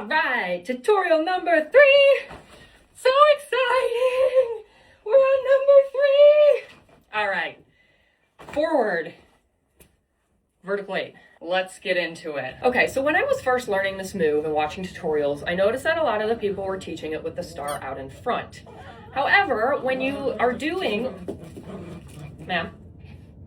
All right, tutorial number 3. So exciting. We're on number 3. All right, forward, vertical 8. Let's get into it. Okay, so when I was first learning this move and watching tutorials, I noticed that a lot of the people were teaching it with the star out in front. However, when you are doing, ma'am,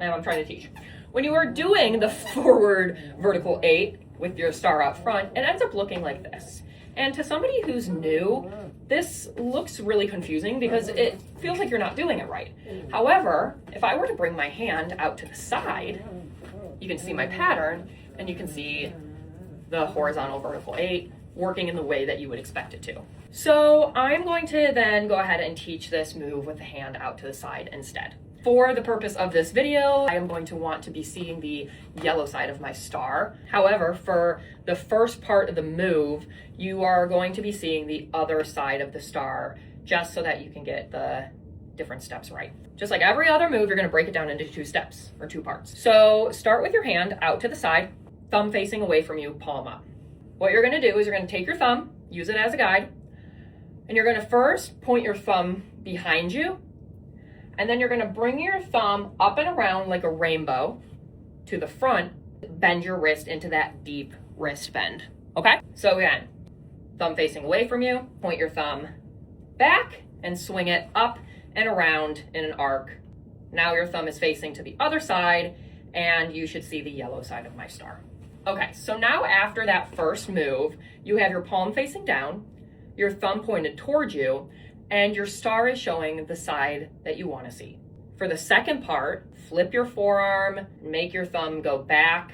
I'm trying to teach. When you are doing the forward vertical 8 with your star out front, it ends up looking like this. And to somebody who's new, this looks really confusing because it feels like you're not doing it right. However, if I were to bring my hand out to the side, you can see my pattern and you can see the horizontal vertical 8 working in the way that you would expect it to. So I'm going to then go ahead and teach this move with the hand out to the side instead. For the purpose of this video, I am going to want to be seeing the yellow side of my star. However, for the first part of the move, you are going to be seeing the other side of the star just so that you can get the different steps right. Just like every other move, you're going to break it down into 2 steps or 2 parts. So start with your hand out to the side, thumb facing away from you, palm up. What you're going to do is you're going to take your thumb, use it as a guide, and you're going to first point your thumb behind you, and then you're going to bring your thumb up and around like a rainbow to the front, bend your wrist into that deep wrist bend. Okay? So again, thumb facing away from you, point your thumb back and swing it up and around in an arc. Now your thumb is facing to the other side and you should see the yellow side of my star. Okay, so now after that first move, you have your palm facing down, your thumb pointed towards you, and your star is showing the side that you want to see. For the second part, flip your forearm, make your thumb go back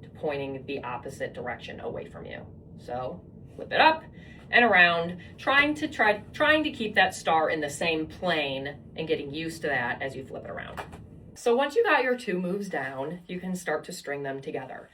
to pointing the opposite direction away from you. So flip it up and around, trying to keep that star in the same plane and getting used to that as you flip it around. So once you got your 2 moves down, you can start to string them together.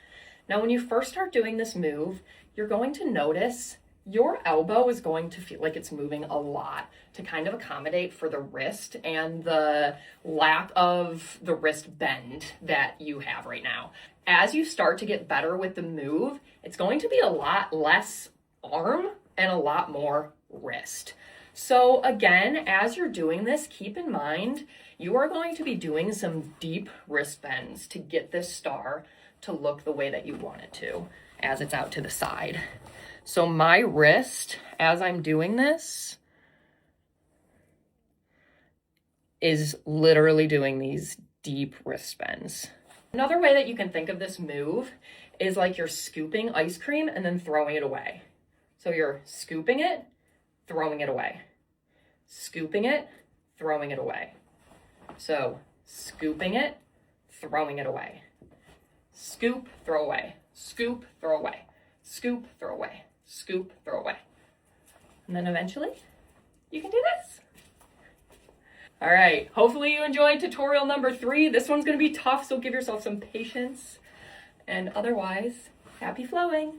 Now, when you first start doing this move, you're going to notice your elbow is going to feel like it's moving a lot to kind of accommodate for the wrist and the lack of the wrist bend that you have right now. As you start to get better with the move, it's going to be a lot less arm and a lot more wrist. So again, as you're doing this, keep in mind, you are going to be doing some deep wrist bends to get this star to look the way that you want it to as it's out to the side. So my wrist, as I'm doing this, is literally doing these deep wrist bends. Another way that you can think of this move is like you're scooping ice cream and then throwing it away. So you're scooping it, throwing it away. Scooping it, throwing it away. So scooping it, throwing it away. Scoop, throw away. Scoop, throw away. Scoop, throw away. Scoop, throw away. And then eventually, you can do this. All right, hopefully you enjoyed tutorial number 3. This one's gonna be tough, so give yourself some patience. And otherwise, happy flowing.